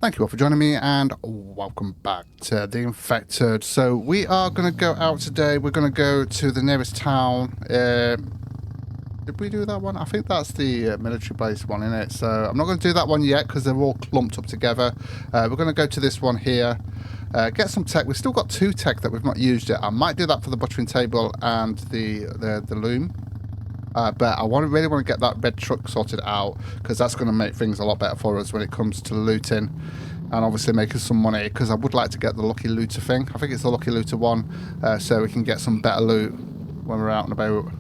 Thank you all for joining me and welcome back to The Infected. So we are going to go out today. We're going to go to the nearest town. Did we do that one? I think that's the military base one, isn't it? So I'm not going to do that one yet because they're all clumped up together. We're going to go to this one here. Get some tech. We've still got 2 tech that we've not used yet. I might do that for the butchering table and the loom. But I really want to get that red truck sorted out because that's going to make things a lot better for us when it comes to looting and obviously making some money, because I would like to get the Lucky Looter thing. I think it's the Lucky Looter one, so we can get some better loot when we're out and about.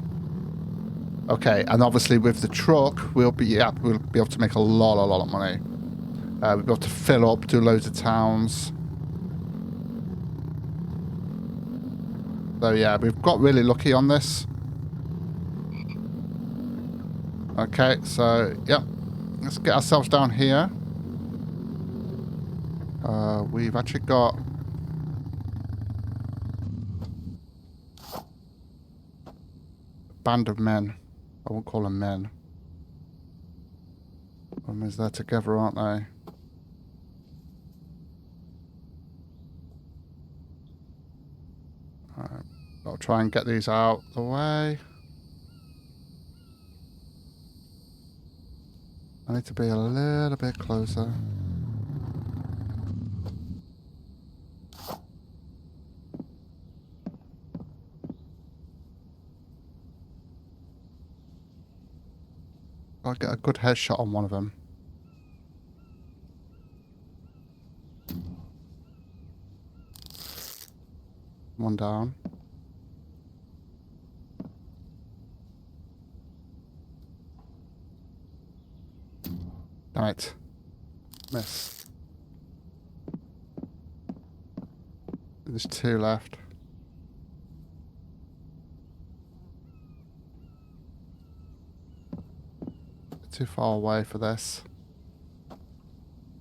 Okay, and obviously with the truck, we'll be able to make a lot of money. We'll be able to fill up, do loads of towns. So yeah, we've got really lucky on this. Okay, so, yep. Let's get ourselves down here. We've actually got... a band of men. I won't call them men. Because they're together, aren't they? Alright, I'll try and get these out the way. I need to be a little bit closer. I'll get a good headshot on one of them. One down. Damn it. Miss. There's 2 left. Too far away for this.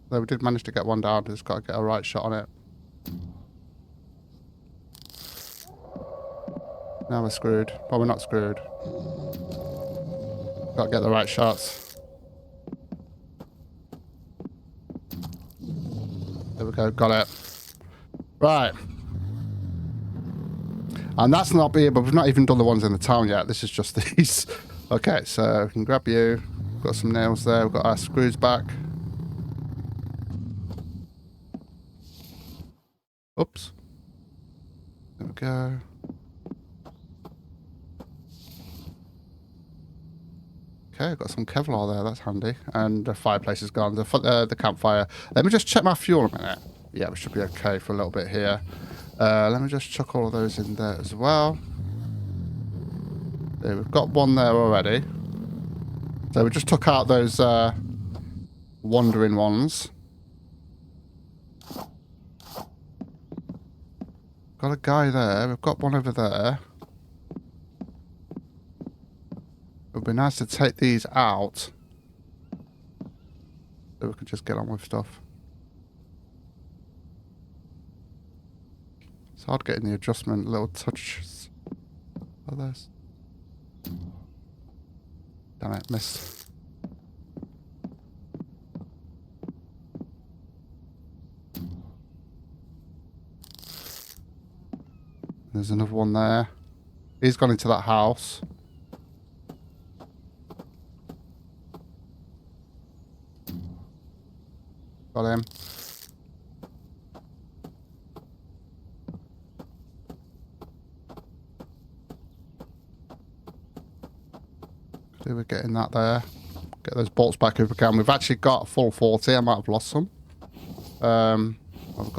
Though we did manage to get one down, just got to get a right shot on it. Now we're screwed. Well, we're not screwed. Got to get the right shots. There we go, got it. Right. And that's not being, but we've not even done the ones in the town yet. This is just these. Okay, so we can grab you. Got some nails there. We've got our screws back. Oops. There we go. Okay, got some Kevlar there. That's handy. And the fireplace is gone. The campfire. Let me just check my fuel a minute. Yeah, we should be okay for a little bit here. Let me just chuck all of those in there as well. There, we've got one there already. So we just took out those wandering ones. Got a guy there. We've got one over there. It would be nice to take these out so we can just get on with stuff. It's hard getting the adjustment, little touches of this. Damn it, missed. There's another one there. He's gone into that house. Got him. Do we get in that there? Get those bolts back if we can. We've actually got a full 40. I might have lost some. I know we've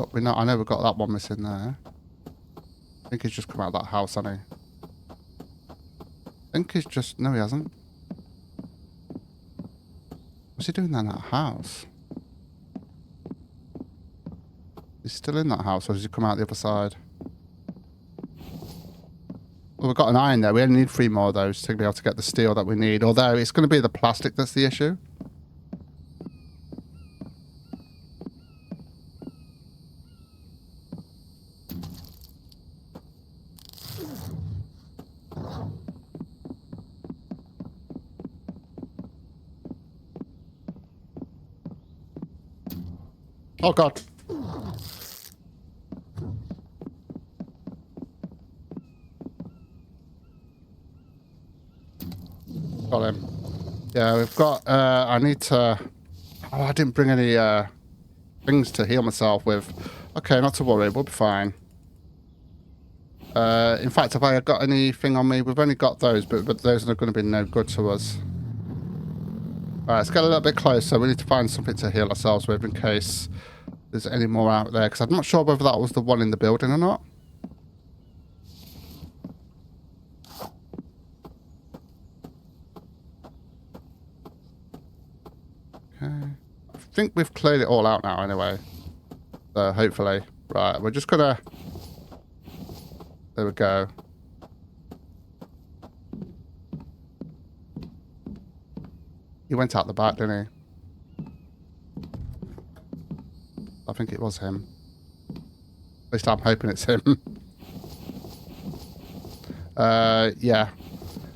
got that one missing there. I think he's just come out of that house, hasn't he? I think he's just... No, he hasn't. What's he doing there in that house? He's still in that house, or does he come out the other side? Well, we've got an iron there. We only need 3 more of those to be able to get the steel that we need. Although, it's going to be the plastic that's the issue. Oh, God. Got him. Yeah, we've got... I need to... Oh, I didn't bring any things to heal myself with. Okay, not to worry. We'll be fine. In fact, have I got anything on me? We've only got those, but those are going to be no good to us. Alright, let's get a little bit closer. We need to find something to heal ourselves with in case there's any more out there. Because I'm not sure whether that was the one in the building or not. Okay. I think we've cleared it all out now anyway. So hopefully. Right, we're just gonna... There we go. He went out the back, didn't he? I think it was him. At least I'm hoping it's him. Yeah.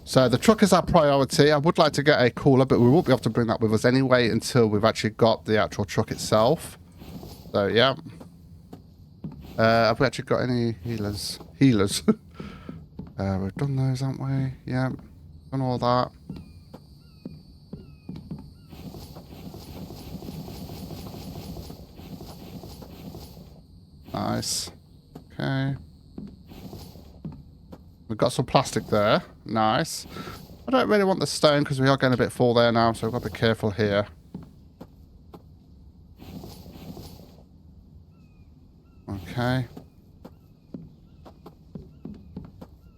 So the truck is our priority. I would like to get a cooler, but we won't be able to bring that with us anyway until we've actually got the actual truck itself. So, yeah. Have we actually got any healers? Healers. We've done those, haven't we? Yeah. Done all that. Nice. Okay. We've got some plastic there. Nice. I don't really want the stone because we are getting a bit full there now, so we've got to be careful here. Okay.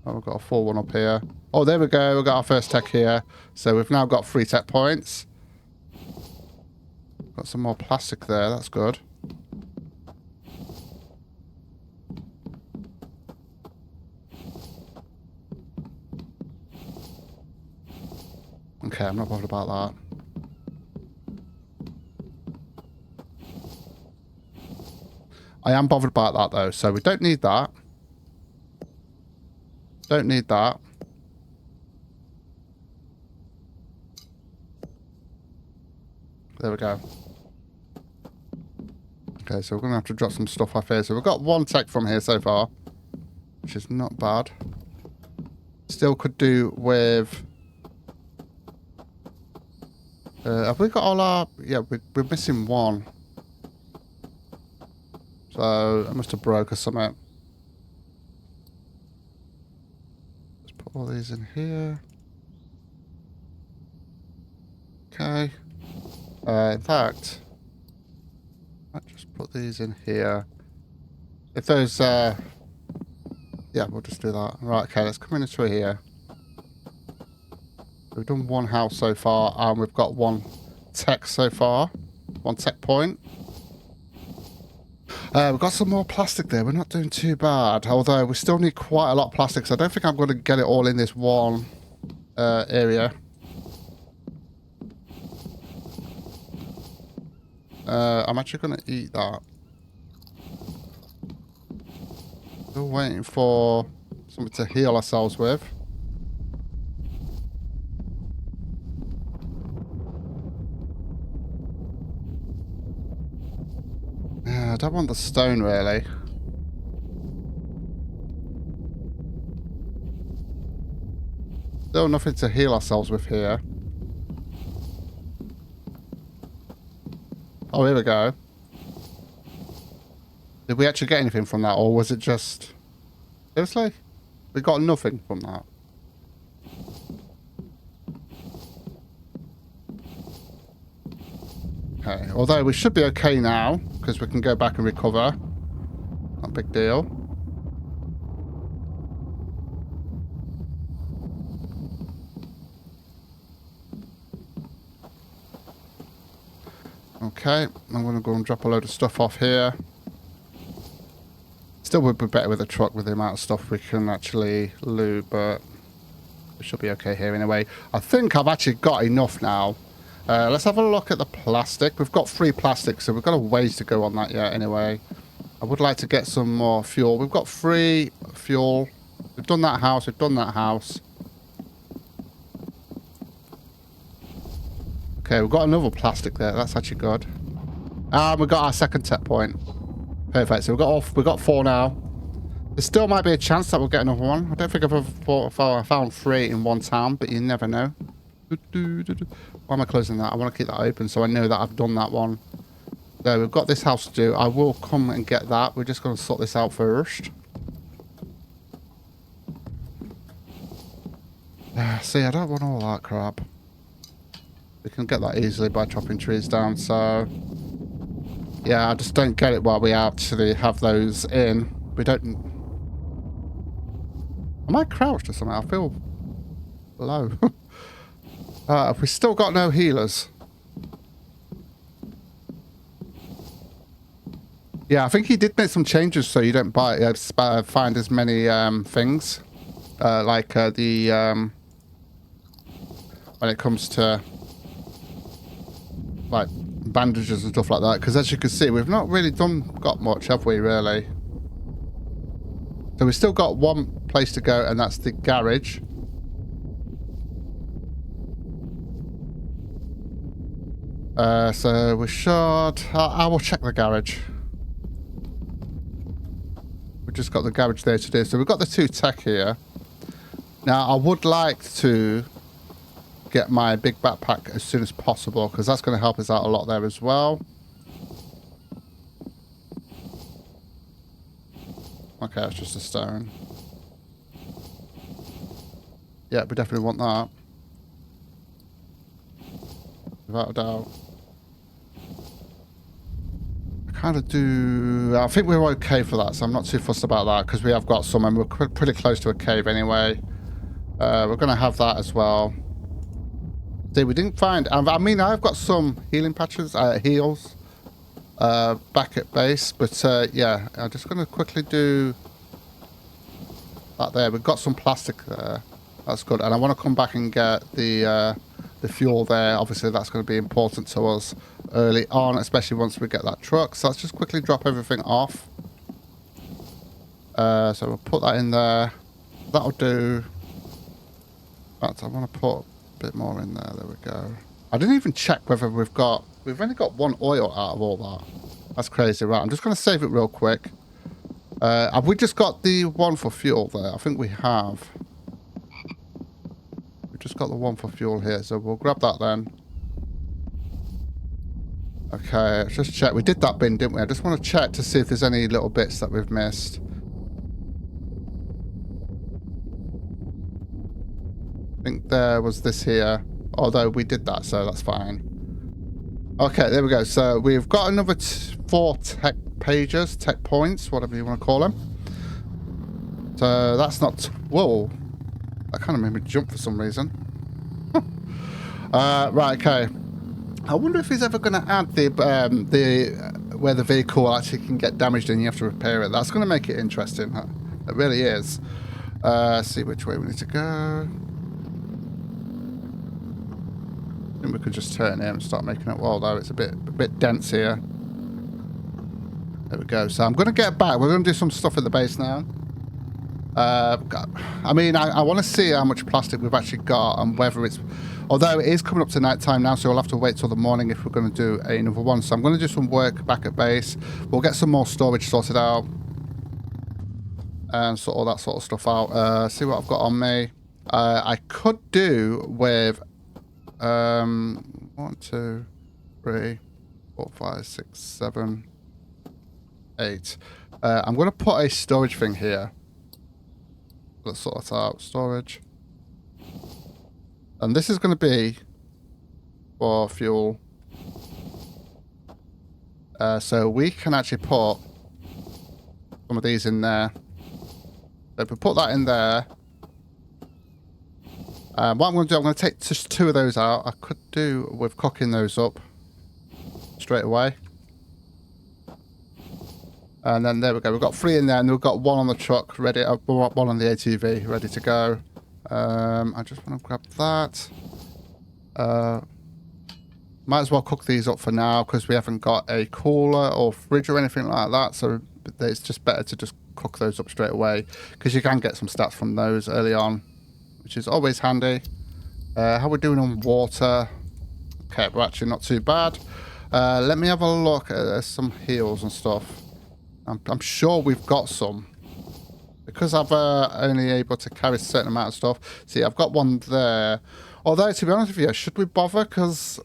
Oh, we've got a full one up here. Oh, there we go. We've got our first tech here. So we've now got 3 tech points. Got some more plastic there. That's good. Okay, I'm not bothered about that. I am bothered about that though, so we don't need that. Don't need that. There we go. Okay, so we're going to have to drop some stuff off here. So we've got 1 tech from here so far, which is not bad. Still could do with... have we got all our... Yeah, we're missing 1. So I must have broke or something. Let's put all these in here. Okay. In fact, I'll just put these in here. If those... yeah, we'll just do that. Right, okay, let's come in through here. We've done 1 house so far, and we've got 1 tech so far. 1 tech point. We've got some more plastic there. We're not doing too bad. Although we still need quite a lot of plastic, so I don't think I'm going to get it all in this one area. I'm actually going to eat that. Still waiting for something to heal ourselves with. I don't want the stone, really. Still nothing to heal ourselves with here. Oh, here we go. Did we actually get anything from that, or was it just... Seriously? We got nothing from that. Okay, although we should be okay now, because we can go back and recover. Not a big deal. Okay, I'm going to go and drop a load of stuff off here. Still would be better with a truck with the amount of stuff we can actually loot, but we should be okay here anyway. I think I've actually got enough now. Let's have a look at the plastic. We've got 3 plastic, so we've got a ways to go on that yet anyway. I would like to get some more fuel. We've got 3 fuel. We've done that house. We've done that house. Okay, we've got another plastic there. That's actually good. We got our second tech point. Perfect. So we've got 4 now. There still might be a chance that we'll get another one. I don't think I've ever found 3 in one town, but you never know. Why am I closing that? I want to keep that open so I know that I've done that one. So we've got this house to do. I will come and get that. We're just going to sort this out first. See, I don't want all that crap. We can get that easily by chopping trees down, so... Yeah, I just don't get it why we actually have those in. We don't... Am I crouched or something? I feel low. Have we still got no healers? Yeah, I think he did make some changes so you don't find as many things. When it comes to like bandages and stuff like that, because as you can see, we've not really got much, have we, really? So we've still got one place to go, and that's the garage. So we should... I will check the garage. We've just got the garage there to do. So we've got the 2 tech here. Now, I would like to get my big backpack as soon as possible, because that's going to help us out a lot there as well. Okay, it's just a stone. Yeah, we definitely want that. Without a doubt. I think we're okay for that, so I'm not too fussed about that, because we have got some, and we're pretty close to a cave anyway. We're going to have that as well. See, we didn't find... I mean, I've got some healing patches, heals, back at base, but yeah, I'm just going to quickly do that there. We've got some plastic there. That's good, and I want to come back and get the fuel there. Obviously, that's going to be important to us early on, especially once we get that truck. So let's just quickly drop everything off. So we'll put that in there. That'll do. In fact, I want to put a bit more in there. There we go. I didn't even check whether we've only got 1 oil out of all that. That's crazy. Right, I'm just going to save it real quick. Have we just got the one for fuel there? I think we have. We've just got the one for fuel here, so we'll grab that then. Okay, let's just check. We did that bin, didn't we? I just want to check to see if there's any little bits that we've missed. I think there was this here, although we did that, so that's fine. Okay, there we go. So we've got another 4 tech pages, tech points, whatever you want to call them. So that's not... Whoa. That kind of made me jump for some reason. Right, okay. I wonder if he's ever going to add where the vehicle actually can get damaged and you have to repair it. That's going to make it interesting. It really is. See which way we need to go. I think we could just turn here and start making it wall, though. It's a bit dense here. There we go. So I'm going to get back. We're going to do some stuff at the base now. I mean, I want to see how much plastic we've actually got and whether it's... Although it is coming up to night time now, so we'll have to wait till the morning if we're going to do another one. So I'm going to do some work back at base. We'll get some more storage sorted out. And sort all that sort of stuff out. See what I've got on me. I could do with... 1, 2, 3, 4, 5, 6, 7, 8. I'm going to put a storage thing here. Let's sort it out. Storage. And this is going to be for fuel. So we can actually put some of these in there. So if we put that in there, what I'm going to do, I'm going to take just 2 of those out. I could do with cooking those up straight away. And then there we go. We've got 3 in there, and we've got 1 on the truck ready. 1 on the ATV ready to go. I just want to grab that. Might as well cook these up for now because we haven't got a cooler or fridge or anything like that. So it's just better to just cook those up straight away because you can get some stats from those early on, which is always handy. How we're doing on water? Okay, we're actually not too bad. Let me have a look at some heals and stuff. I'm sure we've got some. Because I've only able to carry a certain amount of stuff. See, I've got one there. Although, to be honest with you, should we bother? Because,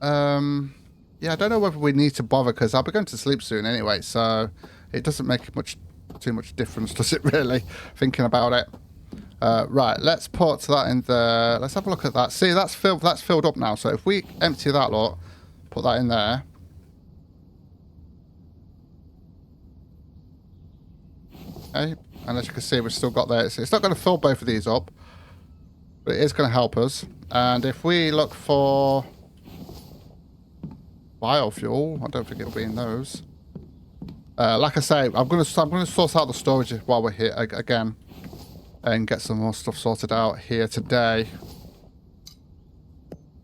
yeah, I don't know whether we need to bother because I'll be going to sleep soon anyway. So it doesn't make too much difference, does it really? Thinking about it. Right, let's put that in there. Let's have a look at that. See, that's filled up now. So if we empty that lot, put that in there. Okay, and as you can see, we've still got there. It's not going to fill both of these up, but it is going to help us. And if we look for biofuel, I don't think it'll be in those. Like I say, I'm going to source out the storage while we're here again, and get some more stuff sorted out here today.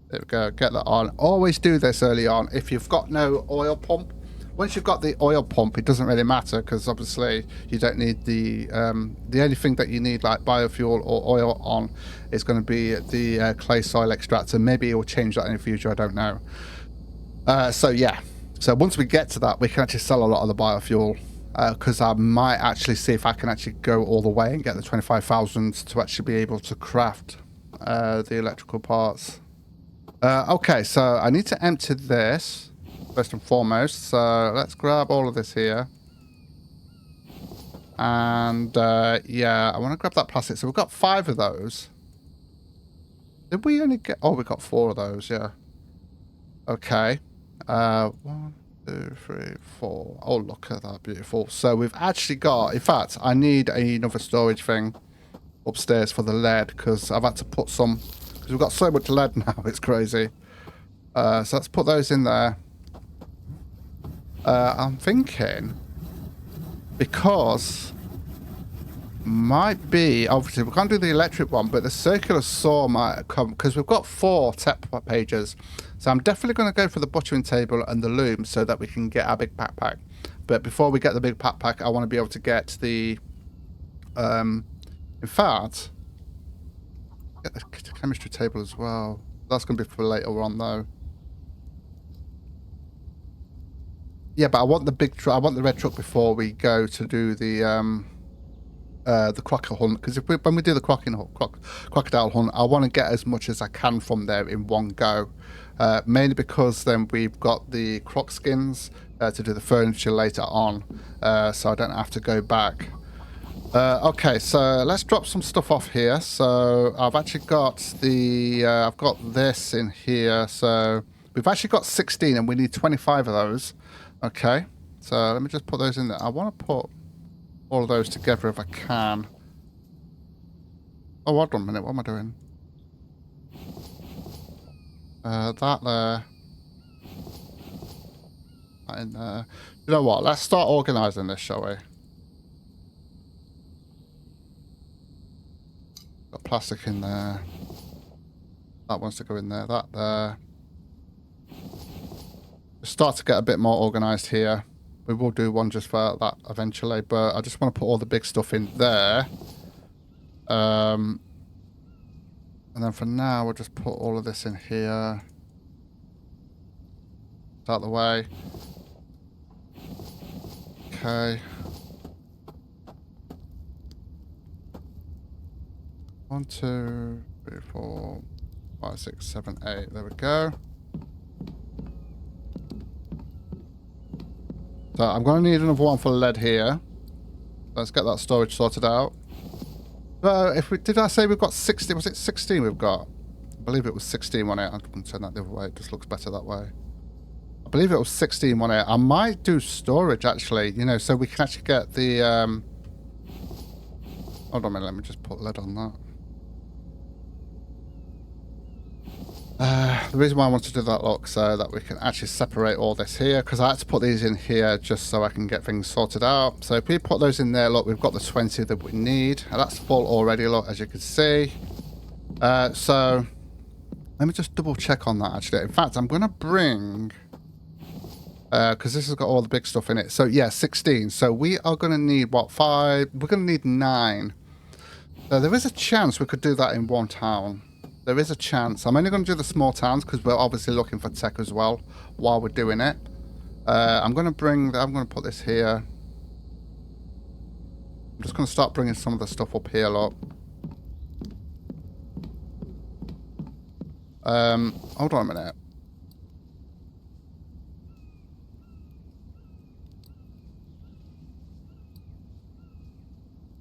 There we go. Get that on. Always do this early on. If you've got no oil pump. Once you've got the oil pump, it doesn't really matter because obviously you don't need the only thing that you need like biofuel or oil on is going to be the clay soil extractor. Maybe it will change that in the future. I don't know. So yeah. So once we get to that, we can actually sell a lot of the biofuel because I might actually see if I can actually go all the way and get the 25,000 to actually be able to craft the electrical parts. Okay, so I need to empty this. First and foremost, so let's grab all of this here. And yeah, I want to grab that plastic. So we've got 5 of those. Did we only get... Oh, we got 4 of those, yeah. Okay. 1, 2, 3, 4. Oh, look at that, beautiful. So we've actually got... In fact, I need another storage thing upstairs for the lead because I've had to put some... Because we've got so much lead now, it's crazy. So let's put those in there. I'm thinking because might be obviously we can't do the electric one, but the circular saw might come because we've got 4 tech pages. So I'm definitely going to go for the butchering table and the loom so that we can get our big backpack. But before we get the big backpack, I want to be able to get the in fact get the chemistry table as well. That's going to be for later on though. Yeah, but I want the big truck. I want the red truck before we go to do the crocodile hunt. Because when we do the crocodile hunt, I want to get as much as I can from there in one go. Mainly because then we've got the croc skins to do the furniture later on, so I don't have to go back. Okay, so let's drop some stuff off here. So I've actually got the I've got this in here. So we've actually got 16, and we need 25 of those. Okay, so let me just put those in there. I want to put all of those together if I can. Oh, hold on a minute. What am I doing? That there. That in there. You know what? Let's start organising this, shall we? Got plastic in there. That wants to go in there. That there. Start to get a bit more organised here. We will do one just for that eventually, but I just want to put all the big stuff in there. And then for now, we'll just put all of this in here. Out of the way. Okay. 1, 2, 3, 4, 5, 6, 7, 8. There we go. So I'm going to need another one for lead here. Let's get that storage sorted out. So if we did I say we've got 16? Was it 16 we've got? I believe it was 16 on it. I'm going to turn that the other way. It just looks better that way. I believe it was 16 on it. I might do storage actually, you know, so we can actually get the hold on a minute, let me just put lead on that. The reason why I want to do that look so that we can actually separate all this here, because I had to put these in here just so I can get things sorted out. So if we put those in there, look, we've got the 20 that we need, and that's full already, look, as you can see. So let me just double check on that actually. In fact, I'm going to bring because this has got all the big stuff in it. So yeah, 16. So we are going to need what, 5? We're going to need 9. So there is a chance we could do that in one town. there is a chance. I'm only going to do the small towns because we're obviously looking for tech as well while we're doing it. I'm going to put this here. I'm just going to start bringing some of the stuff up here, look. Hold on a minute.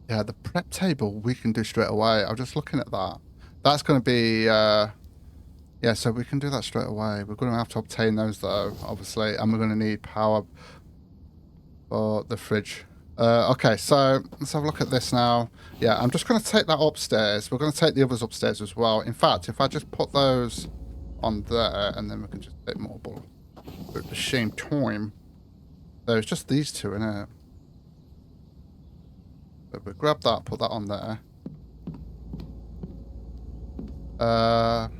Yeah, the prep table we can do straight away. I'm just looking at that. That's going to be, yeah, so we can do that straight away. We're going to have to obtain those though, obviously, and we're going to need power for the fridge. Okay, so let's have a look at this now. Yeah, I'm just going to take that upstairs. We're going to take the others upstairs as well. In fact, if I just put those on there, and then we can just take mobile at the same time. So it's just these two in it. So we grab that, put that on there. How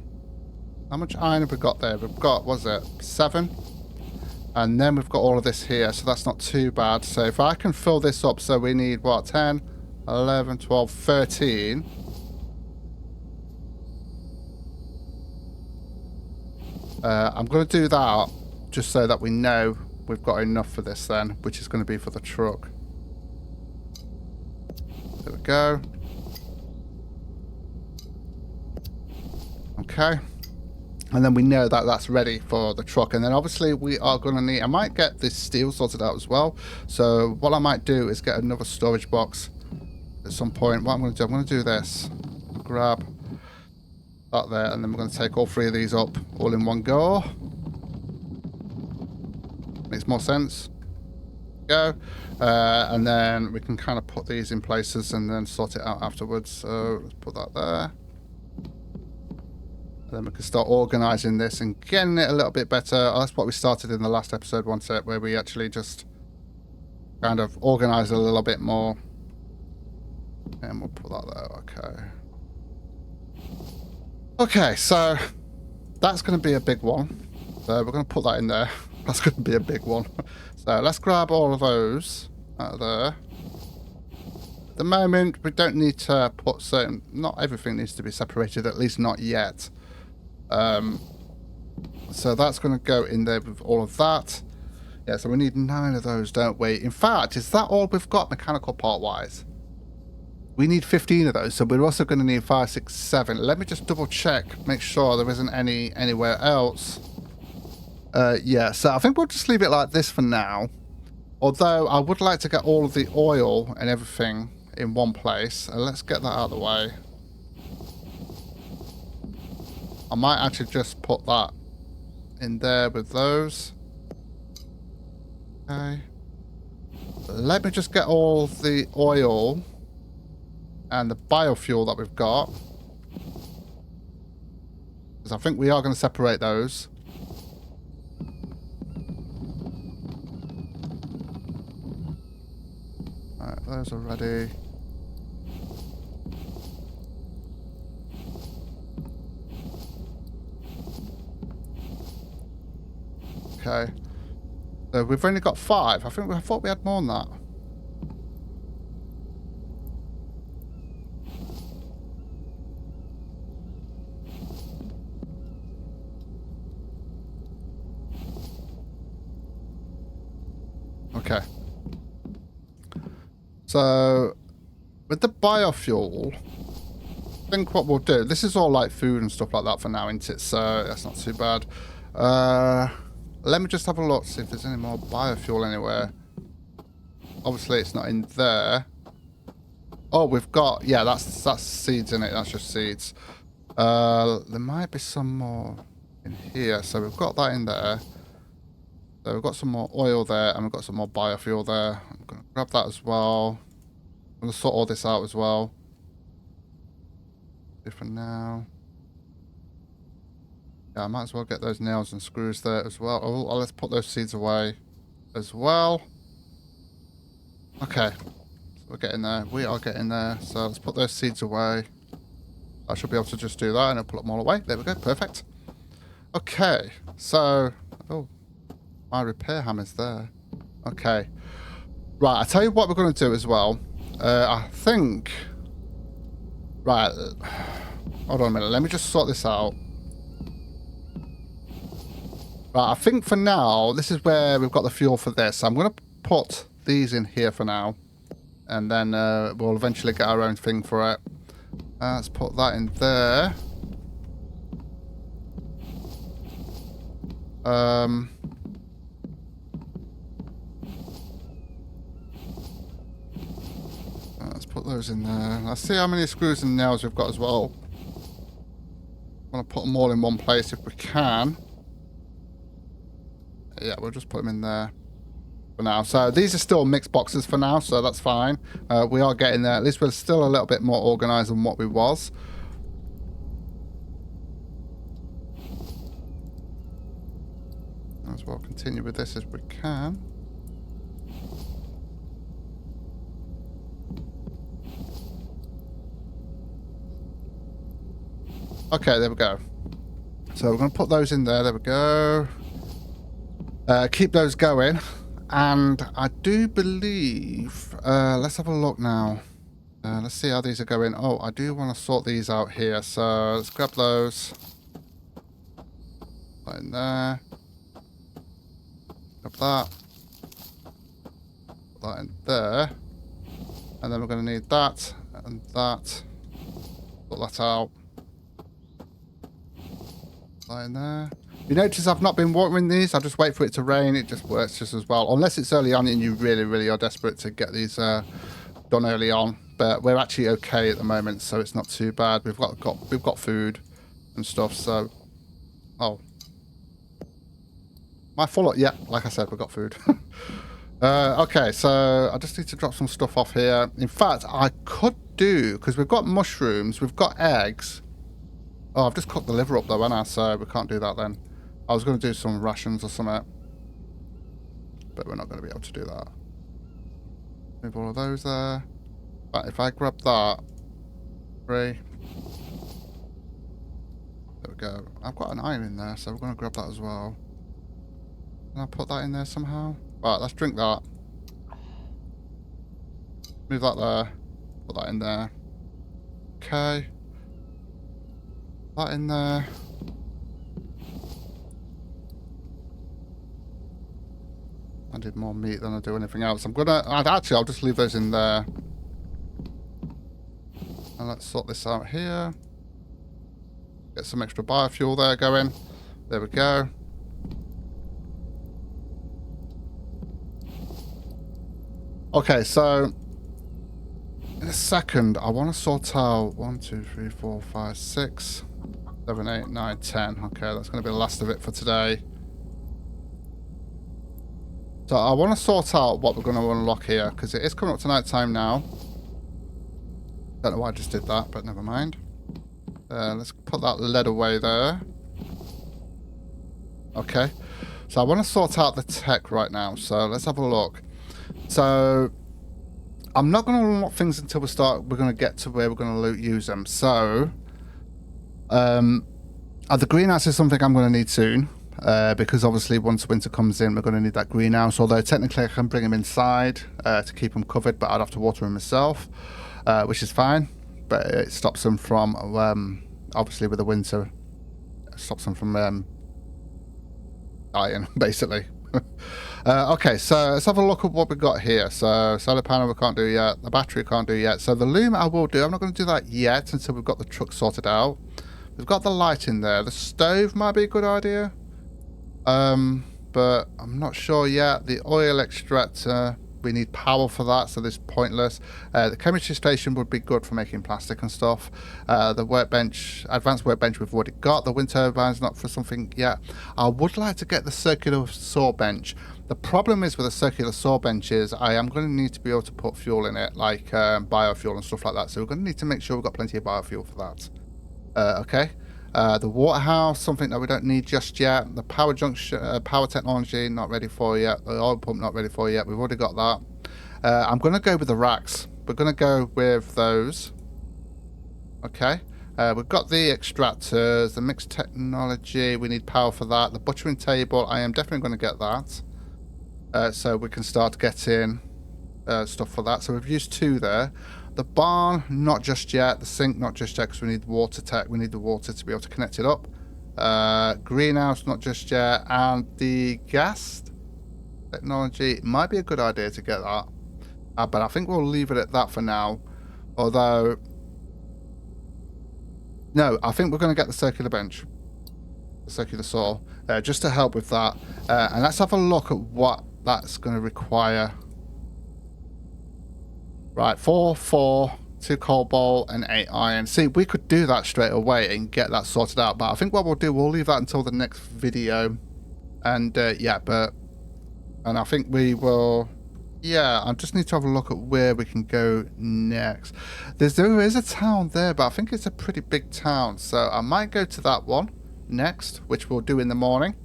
much iron have we got there? We've got, what's it, 7? And then we've got all of this here, so that's not too bad. So if I can fill this up, so we need, what, 10, 11, 12, 13. I'm going to do that just so that we know we've got enough for this then, which is going to be for the truck. There we go. Okay. And then we know that that's ready for the truck. And then obviously we are going to need... I might get this steel sorted out as well. So what I might do is get another storage box at some point. What I'm going to do, I'm going to do this. Grab that there. And then we're going to take all 3 of these up all in one go. Makes more sense. Go. And then we can kind of put these in places and then sort it out afterwards. So let's put that there. Then we can start organising this and getting it a little bit better. Oh, that's what we started in the last episode, wasn't it? Where we actually just kind of organise a little bit more. And we'll put that there. Okay. Okay, so that's going to be a big one. So we're going to put that in there. That's going to be a big one. So let's grab all of those out of there. At the moment, we don't need to put certain... Not everything needs to be separated, at least not yet. So that's going to go in there with all of that. Yeah, so we need 9 of those, don't we? In fact, is that all we've got mechanical part-wise? We need 15 of those, so we're also going to need 5, 6, 7. Let me just double check, make sure there isn't any anywhere else. Yeah, so I think we'll just leave it like this for now. Although I would like to get all of the oil and everything in one place. Let's get that out of the way. I might actually just put that in there with those. Okay. Let me just get all the oil and the biofuel that we've got. Because I think we are going to separate those. Alright, those are ready. Okay. So we've only got 5. I thought we had more than that. Okay. So with the biofuel, I think what we'll do, this is all like food and stuff like that for now, isn't it? So that's not too bad. Let me just have a look, see if there's any more biofuel anywhere. Obviously, it's not in there. Oh, we've got... Yeah, that's seeds in it. That's just seeds. There might be some more in here. So we've got that in there. So we've got some more oil there, and we've got some more biofuel there. I'm going to grab that as well. I'm going to sort all this out as well. Good for now. Yeah, I might as well get those nails and screws there as well. Oh, let's put those seeds away as well. Okay. So we're getting there. We are getting there. So let's put those seeds away. I should be able to just do that and I'll pull them all away. There we go. Perfect. Okay. So... Oh. My repair hammer's there. Okay. Right. I'll tell you what we're going to do as well. I think... Right. Hold on a minute. Let me just sort this out. Right, I think for now, this is where we've got the fuel for this. I'm going to put these in here for now. And then we'll eventually get our own thing for it. Let's put that in there. Let's put those in there. Let's see how many screws and nails we've got as well. I want to put them all in one place if we can. Yeah, we'll just put them in there for now. So these are still mixed boxes for now, so that's fine. We are getting there. At least we're still a little bit more organized than what we was. As well continue with this as we can. Okay, there we go. So we're going to put those in there. There we go. Keep those going. And I do believe... let's have a look now. Let's see how these are going. Oh, I do want to sort these out here. So let's grab those. Put that in there. Grab that. Put that in there. And then we're going to need that and that. Put that out. Put that in there. You notice I've not been watering these. I just wait for it to rain. It just works just as well. Unless it's early on and you really, really are desperate to get these done early on. But we're actually okay at the moment, so it's not too bad. We've got food and stuff. So, oh, my full. Yeah, like I said, we've got food. Okay, so I just need to drop some stuff off here. In fact, I could do, because we've got mushrooms, we've got eggs. Oh, I've just cooked the liver up though, haven't I? So we can't do that then. I was going to do some rations or something. But we're not going to be able to do that. Move all of those there. But if I grab that. 3. There we go. I've got an iron in there, so we're going to grab that as well. Can I put that in there somehow? Right, let's drink that. Move that there. Put that in there. Okay. That in there. I did more meat than I do anything else. I'll just leave those in there. And let's sort this out here. Get some extra biofuel there going. There we go. Okay, so in a second, I want to sort out 1, 2, 3, 4, 5, 6, 7, 8, 9, 10. Okay, that's going to be the last of it for today. So I want to sort out what we're going to unlock here, because it is coming up to night time now. Don't know why I just did that, but never mind. Let's put that lead away there. Okay. So I want to sort out the tech right now. So let's have a look. So I'm not going to unlock things until we're going to get to where we're going to use them. So the greenhouse is something I'm going to need soon. Because obviously once winter comes in, we're going to need that greenhouse. Although technically I can bring them inside to keep them covered, but I'd have to water them myself, which is fine. But it stops them from, obviously with the winter, it stops them from dying, basically. Okay, so let's have a look at what we've got here. So solar panel we can't do yet. The battery we can't do yet. So the loom I will do. I'm not going to do that yet until we've got the truck sorted out. We've got the light in there. The stove might be a good idea. But I'm not sure yet. The oil extractor, we need power for that, so this is pointless. The chemistry station would be good for making plastic and stuff. The workbench, advanced workbench we've already got. The wind turbine's not for something yet. I would like to get the circular saw bench. The problem is with a circular saw bench is I am going to need to be able to put fuel in it, like biofuel and stuff like that. So we're going to need to make sure we've got plenty of biofuel for that. Okay. The water house, something that we don't need just yet. The power junction, power technology, not ready for yet. The oil pump, not ready for yet. We've already got that. I'm going to go with the racks. We're going to go with those. Okay. We've got the extractors, the mixed technology. We need power for that. The butchering table, I am definitely going to get that. So we can start getting stuff for that. So we've used 2 there. The barn, not just yet. The sink, not just yet, because we need water tech. We need the water to be able to connect it up. Greenhouse, not just yet. And the gas technology, might be a good idea to get that. But I think we'll leave it at that for now. Although, no, I think we're going to get the circular bench. The circular saw. Just to help with that. And let's have a look at what that's going to require. Right, 4, 2 cobalt and 8 iron. See, we could do that straight away and get that sorted out. But I think what we'll do, we'll leave that until the next video. And yeah, and I think we will. Yeah, I just need to have a look at where we can go next. There is a town there, but I think it's a pretty big town. So I might go to that one next, which we'll do in the morning.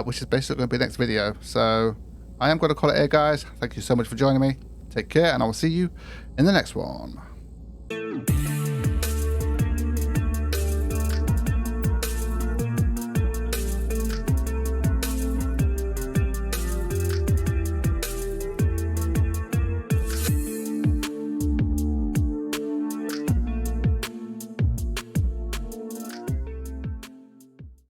Which is basically going to be the next video. So I am going to call it here, guys. Thank you so much for joining me. Take care, and I will see you in the next one.